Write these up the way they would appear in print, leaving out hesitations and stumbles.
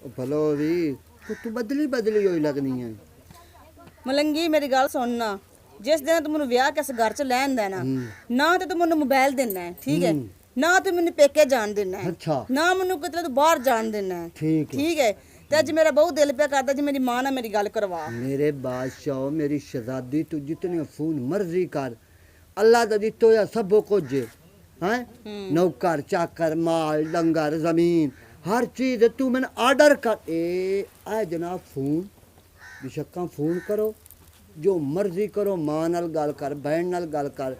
भलो भी तू बदली बदली होई लगनी है। ਮਲੰਗੀ ਮੇਰੀ ਗੱਲ ਸੁਣਨਾ, ਜਿਸ ਦਿਨ ਤੂੰ ਮੈਨੂੰ ਵਿਆਹ ਕੇ ਇਸ ਘਰ ਚ ਲੈਣ ਦੇਣਾ ਨਾ ਤੇ ਤੂੰ ਮੈਨੂੰ ਮੋਬਾਈਲ ਦੇਣਾ ਹੈ, ਠੀਕ ਹੈ, ਨਾ ਤੂੰ ਮੈਨੂੰ ਪੇਕੇ ਜਾਣ ਦੇਣਾ ਹੈ, अच्छा ਨਾ ਮੈਨੂੰ ਕਿਤੇ ਤੂੰ ਬਾਹਰ ਜਾਣ ਦੇਣਾ ਹੈ, ठीक है। ਠੀਕ ਹੈ। ਤੇ ਅੱਜ ਮੇਰਾ ਬਹੁਤ ਦਿਲ ਪਿਆ ਕਰਦਾ ਜੀ ਮੇਰੀ ਮਾਂ ਨਾਲ ਮੇਰੀ ਗੱਲ ਕਰਵਾ। मेरे बादशाह मेरी शहजादी तू जितने फोन मर्जी कर, अल्लाह दा दितो या सब कुछ है, नौकर चाकर माल डंगर जमीन हर चीज तू मैंने ऑर्डर कर ए जनाब फोन बेशक्का फोन करो जो मर्जी करो, मां नाल गल कर, बहन नाल गल कर,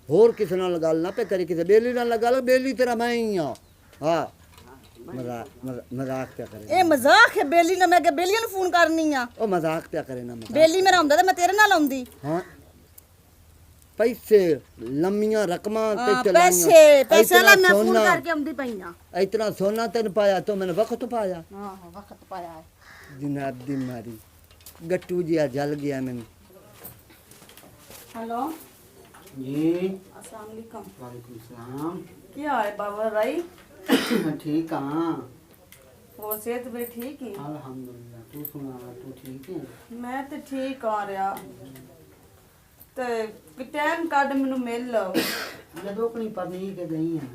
होर किसे नाल गल ना पे करी, किसे बेली नाल गल, बेली तेरा मैं ही हां। हाँ मजाक क्या करे, ਇਹ ਮਜ਼ਾਕ ਹੈ ਬੇਲੀ ਨਾ, ਮੈਂ ਕਿ ਬੇਲੀਆਂ ਨੂੰ ਫੋਨ ਕਰਨੀ ਆ। ओ मजाक क्या करे ना मजाक। ਬੇਲੀ ਮੇਰਾ ਹੁੰਦਾ ਤੇ ਮੈਂ ਤੇਰੇ ਨਾਲ ਆਉਂਦੀ। हाँ पैसे लम्मियां रकमां ते ਹਾਂ, चलाइयां ਪੈਸੇ ਨਾਲ ਮੈਂ ਫੋਨ सोना ਕਰਕੇ ਆਉਂਦੀ ਪਈ ਆ। इतना सोना तेन पाया तो मैंने वक्त पाया ਹਾਂ ਵਕਤ ਪਾਇਆ ਹੈ। जनाब दी मारी गट्टू जिया जल गया मैंने। हेलो जी अस्सलाम वालेकुम। वालेकुम सलाम। क्या है बाबा भाई? ठीक हाँ, वो सेहत भी ठीक ही? अल्हम्दुलिल्लाह। तू सुना, तू ठीक है? मैं तो ठीक आ रहा ते टाइम काट मैनू मिल लो। जदों अपनी परनी के गई हैं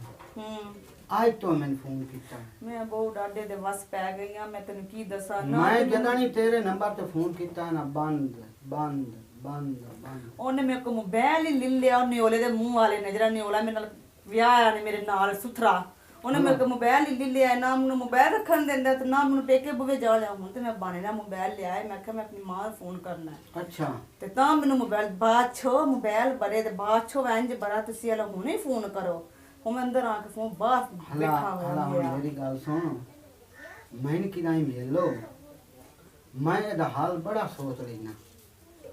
आज तो मैंने फोन किया। मैं बहुत डाडे दे वस पै गई हां, मैं तैनू की दसा ना। मैं जदा नहीं तेरे नंबर ते फोन किया ना, बंद बंद बंद बंद। ओने मेरे को मोबाइल ही ले लिया, न्योले दे मुंह वाले नजरा न्योला मेरे नाल विआह ने मेरे नाल सुथरा, ਉਹਨੇ ਮੇਰੇ ਕੋਲ ਮੋਬਾਈਲ ਹੀ ਲਿਆ, ਨਾ ਮੈਨੂੰ ਮੋਬਾਈਲ ਰੱਖਣ ਦਿੰਦਾ ਤੇ ਨਾ ਮੈਨੂੰ ਪੇਕੇ ਬੁਵੇ ਜਾ ਲਿਆ। ਹੁਣ ਤੇ ਮੈਂ ਬਾਣੇ ਨਾਲ ਮੋਬਾਈਲ ਲਿਆ ਹੈ, ਮੈਂ ਕਿਹਾ ਮੈਂ ਆਪਣੀ ਮਾਂ ਨੂੰ ਫੋਨ ਕਰਨਾ ਹੈ। अच्छा ਤੇ ਤਾਂ ਮੈਨੂੰ ਮੋਬਾਈਲ ਬਾਅਦ ਛੋ ਮੋਬਾਈਲ ਬਰੇ ਤੇ ਬਾਅਦ ਛੋ ਇੰਜ ਬਰਾ ਤੁਸੀਂ ਇਹ ਹੁਣੇ ਫੋਨ ਕਰੋ। ਹੁਣ ਮੈਂ ਅੰਦਰ ਆ ਕੇ ਫੋਨ ਬਾਹਰ हला ਬੈਠਾ हला ਹੋਇਆ। मेरी गल सुन, मैंने कि नहीं मिल लो, मैं एदा हाल बड़ा सोच लेना।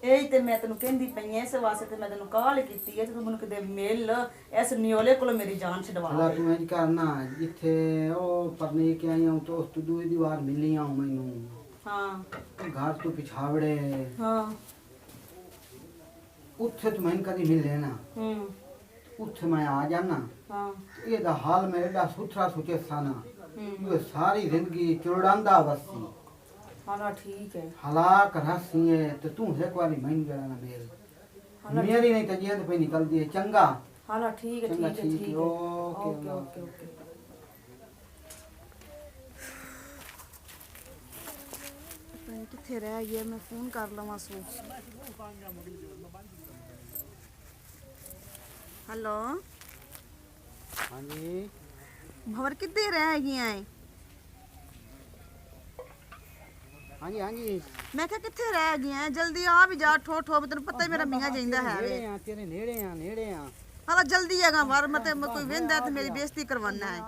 ਇਹੀ ਤੇ ਮੈਂ ਤੈਨੂੰ ਕਹਿੰਦੀ ਪਈ ਐ, ਇਸ ਵਾਸਤੇ ਤੇ ਮੈਂ ਤੈਨੂੰ ਕਾਲ ਕੀਤੀ ਹੈ ਤੇ ਤੂੰ ਮੈਨੂੰ ਕਿਤੇ ਮਿਲ ਇਸ ਨਿਓਲੇ ਕੋਲ ਮੇਰੀ ਜਾਨ ਛਡਵਾ हला ਦੇ। तू इंज करना, जिथे ओ परने के आई हूं तो उस तू दूई दीवार मिली आऊं मैनू, ਹਾਂ घर तू पिछावड़े ਹਾਂ उत्थे तू मैंने कदी मिले ना, उत्थे मैं आ जाना। ਹਾਂ ਇਹਦਾ ਹਾਲ ਮੈਂ ਐਡਾ ਸੁਥਰਾ ਸੁਚੇ ਸਾਨਾ, ਇਹ ਸਾਰੀ ਜ਼ਿੰਦਗੀ ਚੁੜਾਂਦਾ ਵਸੀ ਹਾਂ ਠੀਕ ਹੈ। ਹਲਾਕ ਰਸੀਏ ਤੇ ਤੂੰ ਇੱਕ ਵਾਰੀ ਮੈਨੂੰ ਜਰਾ ਨਾ ਮੇਰੀ ਨਹੀਂ ਤਾਂ ਜਿੰਦ ਪਈ ਨਿਕਲਦੀ ਹੈ। ਚੰਗਾ ਹਾਂ ਠੀਕ ਹੈ ਚੰਗਾ, ਠੀਕ ਹੈ ਠੀਕ ਠੀਕ ਹੈ, ਹੈ। Okay, okay okay. ਕਿੱਥੇ ਰਹਿ ਗਿਆ, ਮੈਂ ਫੋਨ ਕਰ ਲਵਾਂ ਸੂ। ਹੈਲੋ ਹਾਂਜੀ ਭਵਰ ਕਿੱਥੇ ਰਹਿ ਗਿਆ ਹੈ? ਹਾਂਜੀ ਹਾਂਜੀ ਮੈਂ ਕਿਹਾ ਕਿੱਥੇ ਰਹਿ ਗਿਆ, ਜਲਦੀ ਆ ਵੀ ਜਾ, ਠੋ ਠੋ ਤੈਨੂੰ ਪਤਾ ਹੀ ਮੇਰਾ ਮੀਆਂ ਜਾਂਦਾ ਹੈ ਵੇ। ਨੇੜੇ ਆ, ਤੇਰੇ ਨੇੜੇ ਆ, ਨੇੜੇ ਆ। ਹਾਲਾ ਜਲਦੀ ਹੈਗਾ ਵਰ, ਮੈਂ ਤੇ ਕੋਈ ਵੇਂਦਾ ਤੇ ਮੇਰੀ ਬੇਇੱਜ਼ਤੀ ਕਰਵਾਨਾ ਹੈ।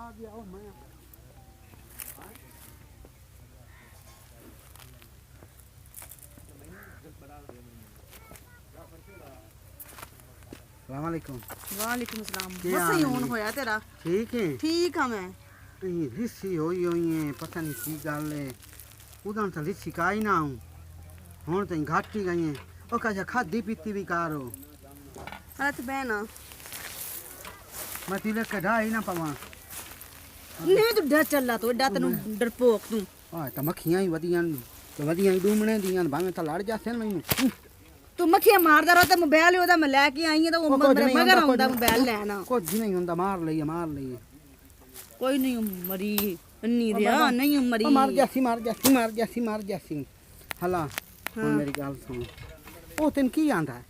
ਸਲਾਮ ਅਲੈਕੁਮ। ਵਾਲੇकुम सलाम। ਕੀ ਬਸ ਹਾਲ ਹੀ ਹੈ? ਹੁਣ ਹੋਇਆ ਤੇਰਾ? ਠੀਕ ਹੈ। ਠੀਕ ਆ ਮੈਂ। ਇਹ ਲਿੱਸੀ ਹੋਈ ਹੈ, ਪਤਾ ਨਹੀਂ ਕੀ ਗੱਲ ਹੈ। ਉਦੋਂ ਤਾਂ ਲਿੱਸੀ ਕਾਈ ਨਾ ਹੂੰ, ਹੁਣ ਤਾਂ ਘੱਟ ਹੀ ਗਈ ਹੈ। ਉਹ ਕਹਾ ਖਾਦੀ ਪੀਤੀ ਵੀ ਕਾਰੋ, ਹੱਥ ਬਹਿਣਾ ਮੈਂ ਤਿਲੇ ਕਢਾਈ ਨਾ ਪਵਾਂ। ਨਹੀਂ ਤੂੰ ਡਰ ਚੱਲਾ, ਤੂੰ ਐਡਾ ਤੈਨੂੰ ਡਰਪੋਕ ਤੂੰ। ਆ ਤਾਂ ਮੱਖੀਆਂ ਹੀ ਵਧੀਆਂ ਤੇ ਵਧੀਆਂ ਹੀ ਡੂਮਣੇ ਦੀਆਂ, ਭਾਵੇਂ ਤਾਂ ਲੜ ਜਾਸੇ ਮੈਨੂੰ। ਤੂੰ ਮੱਖੀਆਂ ਮਾਰਦਾ ਰੋ ਤੇ ਮੋਬਾਈਲ ਉਹਦਾ ਮੈਂ ਲੈ ਕੇ ਆਈ ਆ ਤਾਂ ਉਹ ਮੇਰੇ ਮਗਰ ਆਉਂਦਾ ਮੋਬਾਈਲ ਲੈਣਾ। ਕੁਝ ਨਹੀਂ ਹੁੰਦਾ, ਮਾਰ ਲਈਏ ਮਾਰ ਲਈਏ। ਕੋਈ ਨਹੀਂ ਮਰੀ ਨਹੀਂ ਰਿਹਾ, ਨਹੀਂ ਮਰੀ। ਮਾਰ ਜਾਸੀ ਮਾਰ ਜਾਸੀ ਮਾਰ ਜਾਸੀ ਮਾਰ ਜਾਸੀ। ਹਲਾ ਹੁਣ ਮੇਰੀ ਗੱਲ ਸੁਣ, ਉਹ ਤੈਨੂੰ ਕੀ ਆਂਦਾ?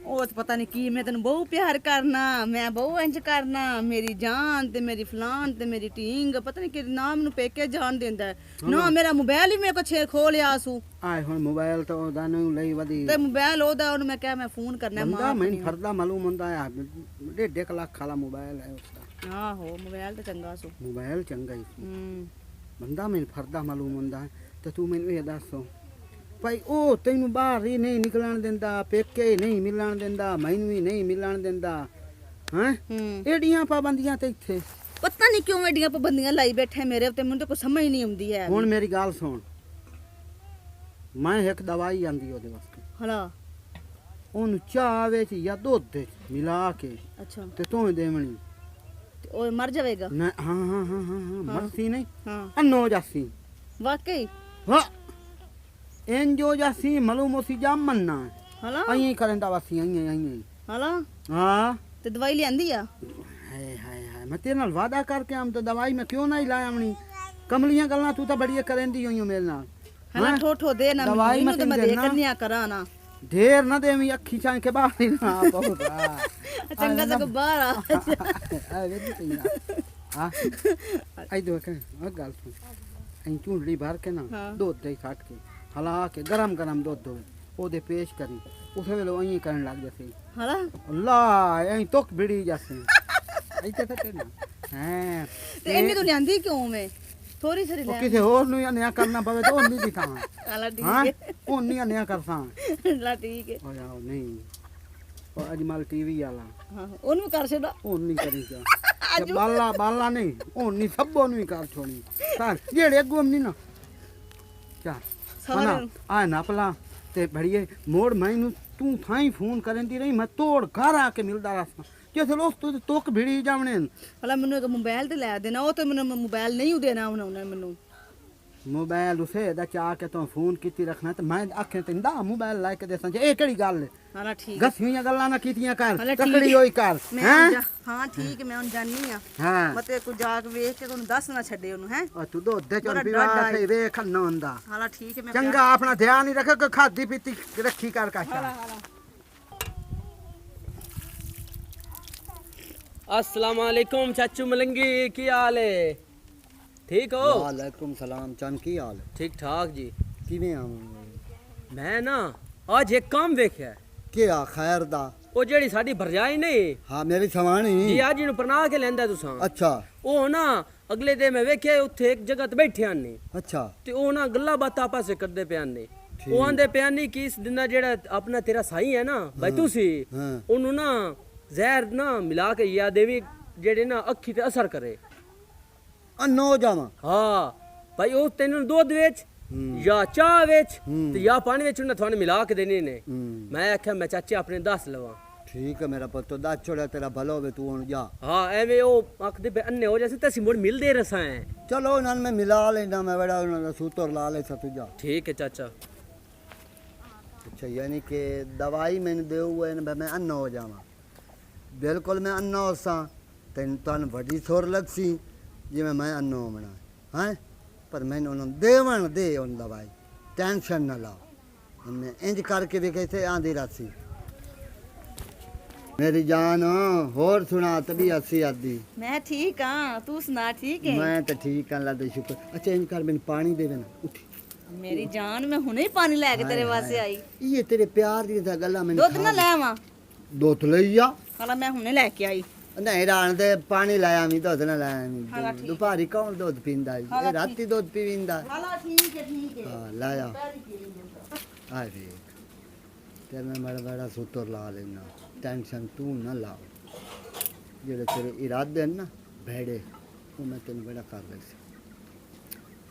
ਉਹ ਤੇ ਪਤਾ ਨਹੀਂ ਕੀ, ਮੈਂ ਤੈਨੂੰ ਬਹੁਤ ਪਿਆਰ ਕਰਨਾ, ਮੈਂ ਬਹੁਤ ਇੰਜ ਕਰਨਾ, ਮੇਰੀ ਜਾਨ ਤੇ ਮੇਰੀ ਫਲਾਨ ਤੇ ਮੇਰੀ ਟੀਂਗ, ਪਤਾ ਨਹੀਂ ਕਿ ਨਾਮ ਨੂੰ ਪੇਕੇ ਜਾਣ ਦਿੰਦਾ ਹੈ। ਨਾ ਮੇਰਾ ਮੋਬਾਈਲ ਹੀ ਮੇਰੇ ਕੋ ਛੇ ਖੋ ਲਿਆ ਸੂ। ਆਏ ਹੁਣ ਮੋਬਾਈਲ ਤਾਂ ਉਹਦਾ ਨਹੀਂ ਲਈ ਵਧੀ ਤੇ ਮੋਬਾਈਲ ਉਹਦਾ, ਉਹਨੂੰ ਮੈਂ ਕਿਹਾ ਮੈਂ ਫੋਨ ਕਰਨਾ ਬੰਦਾ ਮਾਂ ਮੈਨੂੰ ਫਰਦਾ ਮਾਲੂਮ ਹੁੰਦਾ ਆ, 1.5 ਲੱਖ ਵਾਲਾ ਮੋਬਾਈਲ ਹੈ ਉਸਦਾ। ਆਹੋ ਮੋਬਾਈਲ ਤਾਂ ਚੰਗਾ ਸੂ। ਮੋਬਾਈਲ ਚੰਗਾ ਹੀ ਬੰਦਾ ਮੈਨੂੰ ਫਰਦਾ ਮਾਲੂਮ ਹੁੰਦਾ ਹੈ। ਤੇ ਤੂੰ ਮੈਨੂੰ ਇਹ ਦੱਸੋ ਭਾਈ, ਉਹ ਤੈਨੂੰ ਬਾਹਰ ਹੀ ਨਹੀਂ ਨਿਕਲਣ ਦਿੰਦਾ, ਪੇਕੇ ਨਹੀਂ ਮਿਲਣ ਦਿੰਦਾ, ਮੈਨੂੰ ਵੀ ਨਹੀਂ ਮਿਲਣ ਦਿੰਦਾ, ਹੈਂ? ਏਡੀਆਂ ਪਾਬੰਦੀਆਂ ਤੇ ਇੱਥੇ ਪਤਾ ਨਹੀਂ ਕਿਉਂ ਐਡੀਆਂ ਪਾਬੰਦੀਆਂ ਲਾਈ ਬੈਠੇ ਮੇਰੇ ਉੱਤੇ, ਮੈਨੂੰ ਤਾਂ ਕੋਈ ਸਮਝ ਨਹੀਂ ਆਉਂਦੀ ਹੈ। ਹੁਣ ਮੇਰੀ ਗੱਲ ਸੁਣ, ਮੈਂ ਇੱਕ ਦਵਾਈ ਆਂਦੀ ਉਹਦੇ ਵਾਸਤੇ, ਹਲਾ ਉਹਨੂੰ ਚਾਹ ਵਿੱਚ ਜਾਂ ਦੁੱਧ ਵਿੱਚ ਮਿਲਾ ਕੇ ਅੱਛਾ ਤੇ ਤੂੰ ਦੇਵਣੀ। ਤੇ ਉਹ ਮਰ ਜਾਵੇਗਾ? ਹਾਂ ਹਾਂ ਹਾਂ ਹਾਂ ਹਾਂ ਮਰਸੀ ਨਹੀਂ, ਹਾਂ ਅੰਨੋ ਜਾਸੀ। ਵਾਕਈ ਵਾਹ ਇੰਜੋ ਜਾਸੀ ਮਲੂਮੋਸੀ ਜਾਮਨਾ ਹਲਾ ਆਈ ਕਰੰਦਾ ਵਾਸੀ ਆਈ ਹਲਾ ਹਾਂ ਤੇ ਦਵਾਈ ਲਿਆਂਦੀ ਆ ਹਾਏ ਹਾਏ ਹਾਏ ਮੈਂ ਤੇਰੇ ਨਾਲ ਵਾਦਾ ਕਰਕੇ ਆਮ ਤਾਂ ਦਵਾਈ ਮੈਂ ਕਿਉਂ ਨਹੀਂ ਲਾਇਆ ਆਪਣੀ ਕਮਲੀਆਂ ਗੱਲਾਂ ਤੂੰ ਤਾਂ ਬੜੀਆਂ ਕਰੰਦੀ ਹੋਈਆਂ ਮੇਰੇ ਨਾਲ ਹਲਾ ਹੈਂ? ਠੋਠੋ ਦੇ ਨਾ ਦਵਾਈ ਮੈਨੂੰ ਮੈਂ ਤੇ ਮੈਂ ਤੈਨੂੰ ਦੇ ਦੇਣਾ। ਕਰਨਿਆ ਕਰਾਂ ਨਾ ਢੇਰ ਨਾ ਦੇਵੀਂ ਅੱਖੀ ਚਾਂ ਕੇ ਬਾਹਰ ਨਾ ਬਹੁਤ ਆ ਚੰਗਾ ਤਾਂ ਬਾਹਰ ਆ ਆ ਵੇਖ ਤੀਨਾ ਹਾਂ ਆਈ ਦੋ ਕੇ ਆ ਗੱਲ ਸੁਣ ਐਂ ਝੁੰਡੀ ਭਰ ਕੇ ਨਾ ਹਾਂ। ਦੁੱਧ ਦੇ ਛੱਟ ਕੇ ਹਲਾ ਕੇ ਗਰਮ ਗਰਮ ਦੁੱਧ ਹੋਵੇ ਉਹਦੇ ਪੇਸ਼ ਕਰੀ ਉਸੇ ਵੇਲੇ ਐਂ ਕਰਨ ਲੱਗ ਜਸੇ ਹਲਾ ਅੱਲਾ ਐਂ ਤੋਕ ਬਿੜੀ ਜਸੇ ਇੱਥੇ ਤਾਂ ਤੇ ਨਾ ਹਾਂ ਤੇ ਇੰਨੀ ਤੂੰ ਲਿਆਂਦੀ ਕਿਉਂ ਮੈਂ ਥੋੜੀ ਸਰੀ ਉਹ ਲੈ ਕਿਸੇ ਹੋਰ ਨੂੰ ਨਿਆ ਕਰਨਾ ਪਵੇ ਤਾਂ ਉਹ ਨਹੀਂ ਦਿਖਾਂ ਹਲਾ ਠੀਕ ਹਾਂ ਹੈ ਉਹ ਨਹੀਂ ਨਿਆ ਕਰਸਾਂ ਹਲਾ ਠੀਕ ਹੈ ਉਹ ਯਾਰ ਨਹੀਂ ਉਹ ਅਜਮਲ ਟੀਵੀ ਵਾਲਾ ਹਾਂ ਉਹਨੂੰ ਕਰ ਛੱਡਾ ਉਹ ਨਹੀਂ ਕਰੀਗਾ ਤੇ ਬਾਲਾ ਨਹੀਂ ਉਹ ਨਹੀਂ ਸਭੋ ਨੂੰ ਹੀ ਕਰ ਛੋਣੀ ਤਾਂ ਜਿਹੜੇ ਅੱਗੋਂ ਨਹੀਂ ਨਾ ਚਾ ਸਾਰਿਆਂ ਨੂੰ। ਆ ਨਾ ਪਲਾ ਤੇ ਬੜੀਏ ਮੋੜ ਮੈਨੂੰ ਤੂੰ ਥਾਈ ਫੋਨ ਕਰਦੀ ਰਹੀ ਮੈਂ ਤੋੜ ਘਰ ਆ ਕੇ ਮਿਲਦਾ ਰਸਾਂ ਜਿਸ ਲੋਸ ਤੂੰ ਤੋਕ ਭਿੜੀ ਜਾਵਣੇ ਹਲਾ ਮੈਨੂੰ ਇੱਕ ਮੋਬਾਈਲ ਤੇ ਲੈ ਦੇਣਾ ਉਹ ਤੇ ਮੈਨੂੰ ਮੋਬਾਈਲ ਨਹੀਂ ਦੇਣਾ ਉਹਨੇ ਮੈਨੂੰ ਮੋਬਾਈਲ ਉਸੇ ਦਾ ਚਾ ਕੇ ਤੂੰ ਫੋਨ ਕੀਤੀ ਰੱਖਣਾ ਤੇ ਮੈਂ ਆਖੇ ਤੇ ਦਾ ਮੋਬਾਈਲ ਲੈ ਕੇ ਦੇਸਾਂ ਇਹ ਕਿਹੜੀ ਗੱਲ ਹਲਾ ਠੀਕ ਹੈ ਗਸੀਆਂ ਗੱਲਾਂ ਨਾ ਕੀਤੀਆਂ ਕਰ ਹਲੇ ਠੀਕ ਤਕੜੀ ਹੈ। ਹੋਈ ਕਰ ਮੈਂ ਹੈਂ? ਹਾਂ ਠੀਕ ਹੈ ਮੈਂ ਹੁਣ ਜਾਣੀ ਆ ਹਾਂ ਮਤੇ ਕੋ ਜਾ ਕੇ ਵੇਖ ਕੇ ਤੁਹਾਨੂੰ ਦੱਸ ਨਾ ਛੱਡੇ ਉਹਨੂੰ ਹੈ ਉਹ ਤੂੰ ਦੁੱਧ ਦੇ ਬੜਾ ਚੋਂ ਡਰ ਪੀਵਾ ਆਈ। ਸੇ ਵੇਖ ਨਾ ਹੁੰਦਾ ਹਾਲਾ ਠੀਕ ਹੈ ਮੈਂ ਚੰਗਾ ਆਪਣਾ ਧਿਆਨ ਹੀ ਰੱਖ ਕੇ ਖਾਦੀ ਪੀਤੀ ਰੱਖੀ ਕਰ ਕਾਸ਼ਾ ਹਾਲਾ अस्सलाम वालेकुम चाचू मलंगी की हाल है ठीक हो वालेकुम सलाम चन की हाल ठीक ठाक जी किवें आवां मैं ना आज एक काम देखा के आ खैर दा ਉਹ ਜਿਹੜੀ ਸਾਡੀ ਭਰਜਾਈ ਨਹੀਂ हाँ मेरी सवानी ਜੀ ਅੱਜ ਇਹਨੂੰ ਪਰਨਾ ਕੇ ਲੈਂਦਾ ਤੁਸੀਂ अच्छा ਉਹ ਨਾ ਅਗਲੇ ਦਿਨ ਮੈਂ ਵੇਖਿਆ ਉੱਥੇ ਇੱਕ ਜਗ੍ਹਾ ਤੇ ਬੈਠੇ ਹਨ ਨੇ अच्छा ਤੇ ਉਹ ਨਾ ਗੱਲਾਂ ਬਾਤਾਂ ਆਪਸ ਵਿੱਚ ਕਰਦੇ ਪਿਆਨ ਨੇ ਠੀਕ। ਉਹ ਆਂਦੇ ਪਿਆਨ ਨਹੀਂ ਕਿ ਇਸ ਦਿਨ ਦਾ ਜਿਹੜਾ ਆਪਣਾ ਤੇਰਾ ਸਾਈ ਹੈ ਨਾ ਭਾਈ ਤੁਸੀਂ ਹਾਂ। ਉਹਨੂੰ ਨਾ ਜ਼ਹਿਰ ਨਾ ਮਿਲਾ ਕੇ ਯਾ ਦੇਵੀ ਜਿਹੜੇ ਨਾ ਅੱਖੀ ਤੇ ਅਸਰ ਕਰੇ अन्नो जावां ਹਾਂ ਭਾਈ ਉਹ ਤੈਨੂੰ ਦੁੱਧ ਵਿੱਚ ਜਾਂ ਚਾਹ ਵਿੱਚ ਤੇ ਜਾਂ ਪਾਣੀ ਵਿੱਚ ਉਹਨਾਂ ਤੁਹਾਨੂੰ ਮਿਲਾ ਕੇ ਦੇਣੇ ਨੇ ਮੈਂ ਆਖਿਆ ਮੈਂ ਚਾਚੇ ਆਪਣੇ ਦੱਸ ਲਵਾਂ ठीक है मेरा पुत्र दा छोड़ा तेरा भलो होवे तू हुन जा ਹਾਂ ਐਵੇਂ ਉਹ ਆਖਦੇ ਪਏ ਅੰਨੇ ਹੋ ਜਾਸੇ ਤੇ ਅਸੀਂ ਮੁੜ ਮਿਲਦੇ ਰਸਾਂ ਹੈ चलो उन्हां में मिला लेना मैं बड़ा उन्हां सूतर ला ले तू जा ਠੀਕ ਹੈ ਚਾਚਾ अच्छा यानी कि दवाई मैंने दे हुए ने मैं अन्ना हो जावां बिल्कुल मैं अन्ना होसां तैन तन बड़ी थोर लगसी जिवें मैं अन्ना होवना हैं पर मैंने उन्होंने देवन दे उन दवाई टेंशन ना लाओ मैं इंज करके भी कैसे आंधी रासी मेरी जान होर सुना तभी हसी आदी मैं ठीक हाँ तू सुना ठीक है मैं तो ठीक हाँ अल्लाह दा शुक्र अच्छा इंज कर मैंने पानी देवे ना उठी मेरी जान मैं हुने ही पानी लेके तेरे वास्ते आई ये तेरे प्यार दी दा गल्ला मैंने दुੱਧ ना ले आवा दुध लईया हाला मैं हुने लेके आई नहीं राण दे पानी लाया मी दुध ना लाया हाँ, मी ठीक। दोपहरी कौन दुध पींदा है हाँ, ये राती दुध पीविंदा हाला ठीक है हां लाया आ देख तेरे में बड़ा बड़ा सुतर ला लेना टेंशन तू ना ला जेड़े तेरे इरादे हैं ना भेड़े वो मैं तेन बड़ा कर लैसी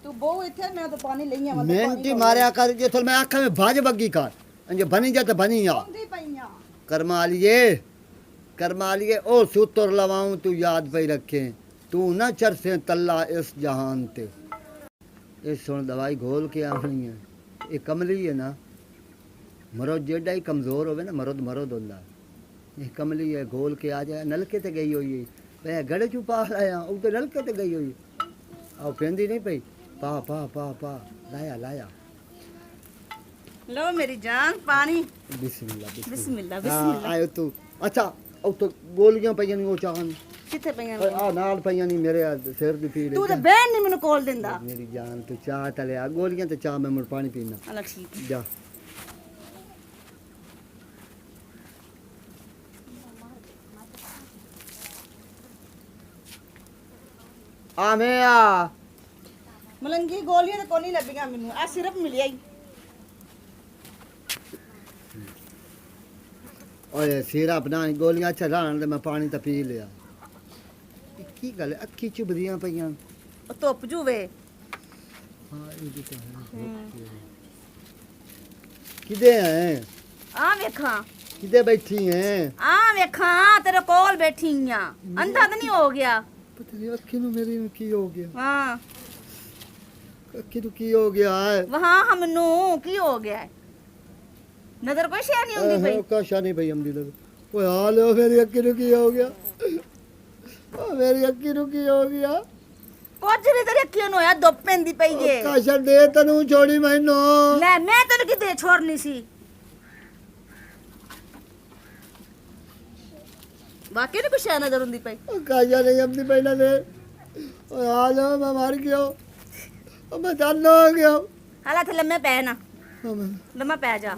तू बहु इथे मैं तो पानी लई आवा मेहनती मारिया कर जे थल मैं आंखा में भाज बग्गी कर अंजे बनी जा तो बनी आ दी पईया कर्मा लिए ओ सूतर लवाऊं तू याद पे रखे तू ना चरसे तल्ला इस जहान ते इस सुन दवाई घोल के आनी है ये कमली है ना मरद जेडा ही कमजोर होवे ना मरद होंदा ये कमली है घोल के आ जाए नलके ते गई हुई है मैं गड़े चू पा लाया उ तो नलके ते गई हुई आओ पेंदी नहीं पई पा पा पा पा लाया लाया लो मेरी जान पानी बिस्मिल्लाह बिस्मिल्लाह हाँ, बिस्मिल्लाह आयो तू अच्छा अब तो गोलियां पईयां नहीं वो चाहन किथे पईया आ नाल पईयां नहीं मेरे सिर दी पीड़ तू तो बहन नहीं मेनू कोल दिंदा मेरी जान तू चाह तले आ गोलियां ते चाह मैं मुड़ पानी पीना हाला ठीक है जा आ मैं आ ਮਲੰਗੀ ਗੋਲੀਆਂ ਤੇ ਕੋਈ ਨਹੀਂ ਲੱਗੀਆਂ ਮੈਨੂੰ ਆ ਸਿਰਫ ਮਿਲਿਆ ਹੀ ओए सिरा बनानी गोलियां चढ़ान ते मैं पानी तो पी लिया की गल अखी चुभदियां पईयां ਉਹ ਧੁੱਪ ਜੂਵੇ हां ये भी तो है किदे हैं ਆ ਵੇਖਾਂ किदे बैठी हैं ਆ ਵੇਖਾਂ ਤੇਰੇ ਕੋਲ ਬੈਠੀ ਆ ਅੰਧਾ ਤਾਂ ਨਹੀਂ ਹੋ ਗਿਆ पता नहीं अखी नु मेरी नु की हो गया ਹਾਂ ਅੱਖੀ ਨੂੰ ਕੀ ਹੋ ਗਿਆ ਹੈ ਵਹਾਂ ਹਮਨੂੰ ਕੀ ਹੋ ਗਿਆ ਹੈ ਨਜ਼ਰ ਕੋਈ ਸ਼ੈ ਨਹੀਂ ਆਉਂਦੀ ਪਈ ਕਾਸ਼ਾ ਨਹੀਂ ਪਈ ਆਉਂਦੀ ਲੱਗ ਓਏ ਹਾਲ ਓ ਮੇਰੀ ਅੱਖੀ ਨੂੰ ਕੀ ਹੋ ਗਿਆ ਓ ਮੇਰੀ ਅੱਖੀ ਨੂੰ ਕੀ ਹੋ ਗਿਆ ਕੁਝ ਨਹੀਂ ਤੇਰੀ ਅੱਖੀਆਂ ਨੂੰ ਹੋਇਆ ਦੁੱਪ ਪੈਂਦੀ ਪਈ ਜੇ ਕਾਸ਼ਾ ਦੇ ਤੈਨੂੰ ਛੋੜੀ ਮੈਨੂੰ ਲੈ ਮੈਂ ਤੈਨੂੰ ਕਿਤੇ ਛੋੜਨੀ ਸੀ ਵਾਕਈ ਨਹੀਂ ਕੁਛ ਨਜ਼ਰ ਹੁੰਦੀ ਪਈ ਕਾਸ਼ਾ ਨਹੀਂ ਆਉਂਦੀ ਪਈ ਨਾ ਦੇ ਓਏ ਹਾਲ ਓ ਮੈਂ ਮਰ ਗਿਆ ਓ ਮੈਂ ਦੰਨ ਹੋ ਗਿਆ ਹਾਲਾ ਤੇ ਲੰਮੇ ਪੈ ਨਾ ਓ ਮੈਂ ਲੰਮਾ ਪੈ ਜਾ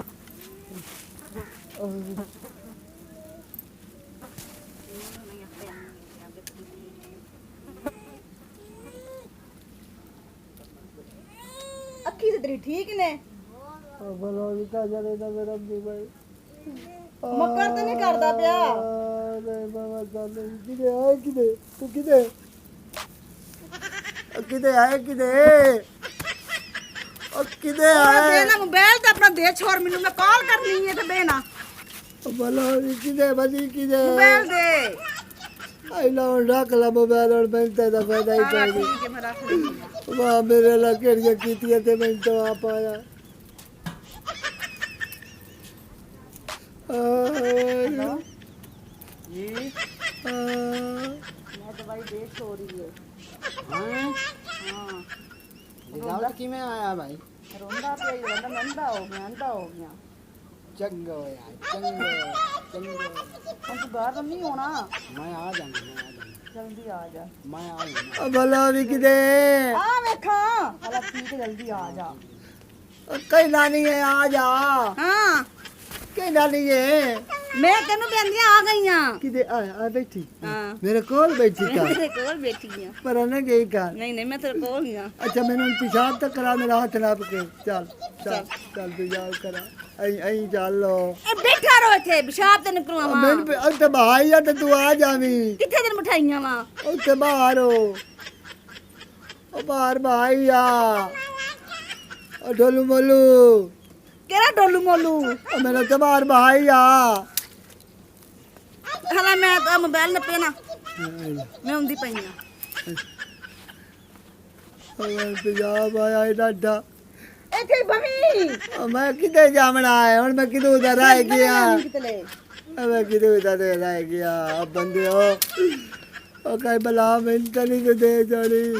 ਅੱਖੀ ਤੇ ਤੇਰੀ ਠੀਕ ਨੇ ਬਲੋ ਵੀ ਕਾਸ਼ਾ ਨੇ ਤਾਂ ਮੇਰਾ ਦੀ ਪਈ ਮੱਕਰ ਤੇ ਨਹੀਂ ਕਰਦਾ ਪਿਆ ਨਹੀਂ ਬਾਬਾ ਗੱਲ ਕਿਦੇ ਆਏ ਕਿਦੇ ਤੂੰ ਕਿਦੇ ਕਿਦੇ ਆਏ ਕਿਦੇ ਉਹ ਕਿਦੇ ਆਏ ਬੇਨਾ ਮੋਬਾਈਲ ਤੇ ਆਪਣਾ ਦੇ ਛੋੜ ਮੈਨੂੰ ਮੈਂ ਕਾਲ ਕਰਨੀ ਹੈ ਤੇ ਬੇਨਾ ਬਲੋ ਵੀ ਕਿਦੇ ਬਦੀ ਕਿਦੇ ਮੋਬਾਈਲ ਦੇ ਆਈ ਲਾ ਰੱਖ ਲਾ ਮੋਬਾਈਲ ਔਰ ਮੈਂ ਤੇ ਦਾ ਫਾਇਦਾ ਹੀ ਕੋਈ ਨਹੀਂ ਠੀਕ ਹੈ ਮੈਂ ਰੱਖ ਲਈ ਵਾਹ ਮੇਰੇ ਲਾ ਕਿਹੜੀਆਂ ਕੀਤੀਆਂ ਤੇ ਮੈਂ ਤਾਂ ਆਪ ਆਇਆ ਜੀ ਮੈਂ ਦਵਾਈ ਦੇ ਛੋੜੀ ਹੈ ਹਾਂ ਹਾਂ ਰਿਜ਼ਲਟ ਕਿਵੇਂ ਆਇਆ ਭਾਈ ਰੋਂਦਾ ਪਿਆ ਹੀ ਰੋਂਦਾ ਮੰਦਾ ਹੋ ਗਿਆ ਚੰਗਾ ਹੋਇਆ ਚੰਗਾ ਹੁਣ ਤੂੰ ਬਾਹਰ ਨਹੀਂ ਹੋਣਾ ਮੈਂ ਆ ਜਾਣਾ ਜਲਦੀ ਆ ਜਾ ਮੈਂ ਆ ਜਾਣਾ ਬਲੋ ਵੀ ਕਿਦੇ ਆ ਵੇਖਾਂ ਹਲਾ ਠੀਕ ਜਲਦੀ ਆ ਜਾ ਕਈ ਨਾਨੀ ਹੈ ਆ ਜਾ ਹਾਂ ਕਈ ਨਾਨੀ ਹੈ ਮੈਂ ਤੈਨੂੰ ਕਹਿੰਦੀਆਂ ਆ ਗਈਆਂ ਕਿਦੇ ਆ ਬੈਠੀ ਹਾਂ ਮੇਰੇ ਕੋਲ ਬੈਠੀ ਮੈਂ ਕਾ ਤੇਰੇ ਕੋਲ ਬੈਠੀ ਆ ਪਰ ਨਾ ਗਈ ਕਾ ਨਹੀਂ ਮੈਂ ਤੇਰੇ ਕੋਲ ਹੀ ਆ ਅੱਛਾ ਮੈਨੂੰ ਪਿਸ਼ਾਬ ਤੱਕ ਕਰਾ ਮੇਰਾ ਹੱਥ ਨਾਪ ਕੇ ਚੱਲ ਚੱਲ ਚੱਲ ਪਿਸ਼ਾਬ ਕਰਾ ਐਂ ਚੱਲੋ ਇਹ ਬੈਠਾ ਰੋ ਇੱਥੇ ਪਿਸ਼ਾਬ ਤੈਨੂੰ ਕਰਵਾਵਾਂ ਮੈਨੂੰ ਉੱਥੇ ਬਾਹਰ ਆ ਤੇ ਤੂੰ ਆ ਜਾਵੀਂ ਕਿੱਥੇ ਤੈਨੂੰ ਮਠਾਈਆਂ ਵਾ ਉੱਥੇ ਬਾਹਰ ਉਹ ਬਾਹਰ ਭਾਈ ਆ ਉਹ ਢੋਲੂ ਮੋਲੂ ਕਿਹੜਾ ਡੋਲੂ ਮੋਲੂ ਉਹ ਮੇਰਾ ਤੇ ਬਾਹਰ ਭਾਈ ਆ ਹਲਾ ਮੈਂ ਤਾਂ ਮੋਬਾਈਲ ਨੱਪੇ ਨਾ ਮੈਂ ਹੁੰਦੀ ਪਈ ਆ ਉਹ ਪਿਸ਼ਾਬ ਆਇਆ ਏ ਡਾਡਾ ਇੱਥੇ ਬਵੀ ਮੈਂ ਕਿਤੇ ਜਾਵਣਾ ਹੈ ਹੁਣ ਮੈਂ ਕਿਦੋਂ ਉਧਰ ਰਹਿ ਗਿਆ ਕਿਤਲੇ ਮੈਂ ਕਿਦੋਂ ਉਧਰ ਰਹਿ ਗਿਆ ਬੰਦੇ ਹੋ ਉਹ ਕਈ ਬਲਾ ਮੈਂ ਤਾਂ ਨਹੀਂ ਦੇ ਜਾਣੀ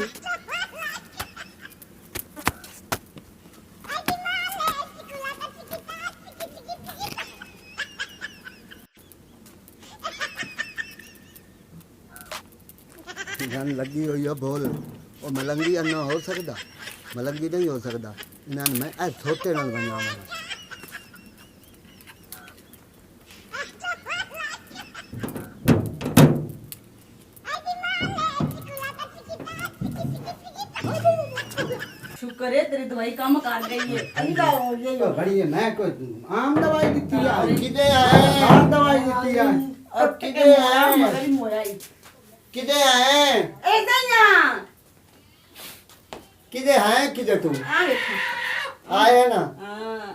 ਜਾਨ ਲੱਗੀ ਹੋਈ ਆ ਬੋਲ ਉਹ ਮਲੰਗੀ ਅੰਨਾ ਹੋ ਸਕਦਾ ਮਲੰਗੀ ਨਹੀਂ ਹੋ ਸਕਦਾ ਇਹਨਾਂ ਨੂੰ ਮੈਂ ਇਹ ਛੋਟੇ ਨਾਲ ਬਣਾਵਾਂਗਾ ਸ਼ੁਕਰ ਹੈ ਤੇਰੀ ਦਵਾਈ ਕੰਮ ਕਰ ਗਈ ਹੈ ਅੰਦਾ ਹੋ ਗਈ तो घड़ी है मैं कोई आम दवाई दी है ਕਿਦੇ ਆਏ आम दवाई दी है अब किधर आए? ਮਗਰ ਹੀ ਮੋਇਆ ਹੀ ਕਿਦੇ ਆਏ ਇਦਾਂ ਹੀ ਆ ਕਿਦੇ ਹੈ ਕਿਦੇ ਤੂੰ ਆ ਵੇਖੋ ਆਏ ਨਾ ਹਾਂ